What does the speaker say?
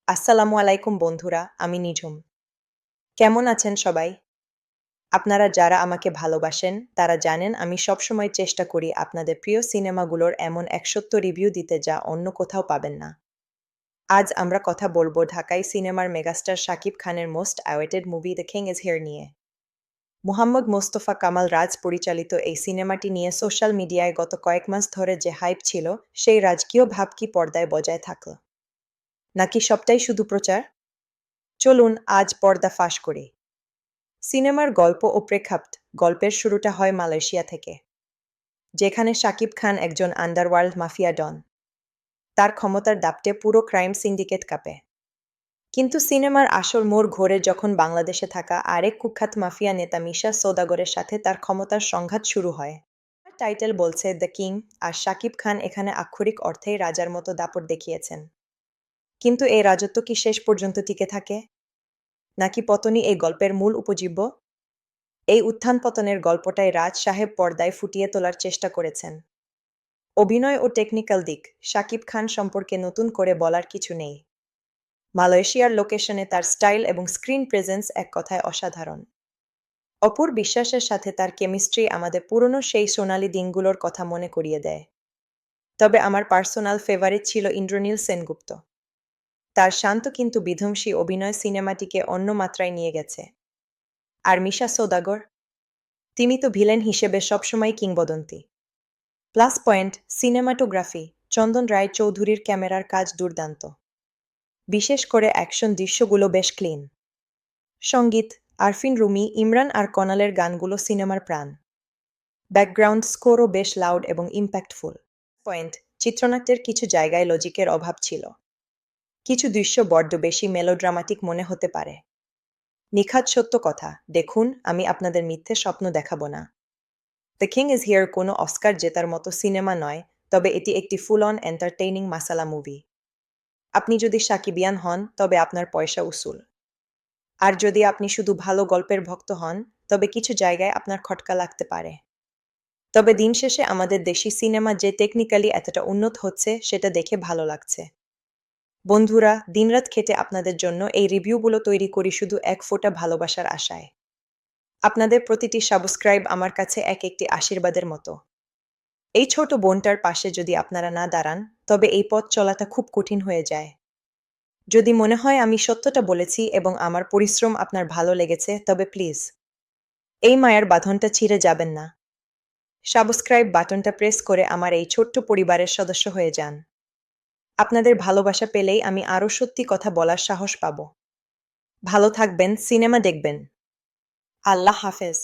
আসসালামু আলাইকুম বন্ধুরা, আমি নিঝুম। কেমন আছেন সবাই? আপনারা যারা আমাকে ভালোবাসেন, তারা জানেন আমি সবসময় চেষ্টা করি আপনাদের প্রিয় সিনেমাগুলোর এমন একসত্য রিভিউ দিতে যা অন্য কোথাও পাবেন না। আজ আমরা কথা বলবো ঢাকাই সিনেমার মেগাস্টার শাকিব খানের most awaited movie the king is here নিয়ে। মুহাম্মদ মোস্তফা কামাল রাজ পরিচালিত এই সিনেমাটি নিয়ে সোশ্যাল মিডিয়ায় গত কয়েক মাস ধরে যে হাইপ ছিল, সেই রাজকীয় ভাব কি পর্দায় বজায় থাকল? নাকি সবটাই শুধু প্রচার? চলুন আজ পর্দা ফাঁস করি। সিনেমার গল্প ও প্রেক্ষাপট। গল্পের শুরুটা হয় মালয়েশিয়া থেকে, যেখানে শাকিব খান একজন আন্ডারওয়ার্ল্ড মাফিয়া ডন। তার ক্ষমতার দাপটে পুরো ক্রাইম সিন্ডিকেট কাঁপে। কিন্তু সিনেমার আসল মোড় ঘোরে যখন বাংলাদেশে থাকা আরেক কুখ্যাত মাফিয়া নেতা মিশা সওদাগরের সাথে তার ক্ষমতার সংঘাত শুরু হয়। টাইটেল বলছে দ্য কিং, আর শাকিব খান এখানে আক্ষরিক অর্থেই রাজার মতো দাপট দেখিয়েছেন। কিন্তু এই রাজত্ব কি শেষ পর্যন্ত টিকে থাকে, নাকি পতনই এই গল্পের মূল উপজীব্য? এই উত্থান পতনের গল্পটাই রাজ সাহেব পর্দায় ফুটিয়ে তোলার চেষ্টা করেছেন। অভিনয় ও টেকনিক্যাল দিক। শাকিব খান সম্পর্কে নতুন করে বলার কিছু নেই। মালয়েশিয়ার লোকেশনে তার স্টাইল এবং স্ক্রিন প্রেজেন্স এক কথায় অসাধারণ। অপূর বিশ্বাসের সাথে তার কেমিস্ট্রি আমাদের পুরনো সেই সোনালি দিনগুলোর কথা মনে করিয়ে দেয়। তবে আমার পার্সোনাল ফেভারিট ছিল ইন্দ্রনীল সেনগুপ্ত। তার শান্ত কিন্তু বিধ্বংসী অভিনয় সিনেমাটিকে অন্য মাত্রায় নিয়ে গেছে। আর মিশা সওদাগর, তিনি তো ভিলেন হিসেবে সবসময় কিংবদন্তি। Plus point, cinematography. Chandan Ray চৌধুরীর ক্যামেরার কাজ দুর্দান্ত। বিশেষ করে অ্যাকশন দৃশ্যগুলো বেশ ক্লিন। সঙ্গীত, আরফিন রুমি, ইমরান আর কনালের গানগুলো সিনেমার প্রাণ। ব্যাকগ্রাউন্ড স্কোরও বেশ লাউড এবং ইম্প্যাক্টফুল। পয়েন্ট, চিত্রনাট্যের কিছু জায়গায় লজিকের অভাব ছিল। কিছু দৃশ্য বড্ড বেশি মেলোড্রামাটিক মনে হতে পারে। নিখাত সত্য কথা, দেখুন আমি আপনাদের মিথ্যে স্বপ্ন দেখাবো না। দ্য কিং ইজ হিয়ার কোনো অস্কার জেতার মতো সিনেমা নয়, তবে এটি একটি ফুল অন এন্টারটেইনিং মাসালা মুভি। আপনি যদি সাকিবিয়ান হন, তবে আপনার পয়সা উসুল। আর যদি আপনি শুধু ভালো গল্পের ভক্ত হন, তবে কিছু জায়গায় আপনার খটকা লাগতে পারে। তবে দিন শেষে আমাদের দেশি সিনেমা যে টেকনিক্যালি এতটা উন্নত হচ্ছে, সেটা দেখে ভালো লাগছে। বন্ধুরা, দিনরাত খেটে আপনাদের জন্য এই রিভিউগুলো তৈরি করি শুধু এক ফোঁটা ভালোবাসার আশায়। আপনাদের প্রতিটি সাবস্ক্রাইব আমার কাছে এক একটি আশীর্বাদের মতো। এই ছোট বোনটার পাশে যদি আপনারা না দাঁড়ান, তবে এই পথ চলাটা খুব কঠিন হয়ে যায়। যদি মনে হয় আমি সত্যটা বলেছি এবং আমার পরিশ্রম আপনার ভালো লেগেছে, তবে প্লিজ এই মায়ার বাঁধনটা ছিঁড়ে যাবেন না। সাবস্ক্রাইব বাটনটা প্রেস করে আমার এই ছোট্ট পরিবারের সদস্য হয়ে যান। আপনাদের ভালোবাসা পেলেই আমি আরও সত্যি কথা বলার সাহস পাব। ভালো থাকবেন, সিনেমা দেখবেন। আল্লাহ হাফেজ।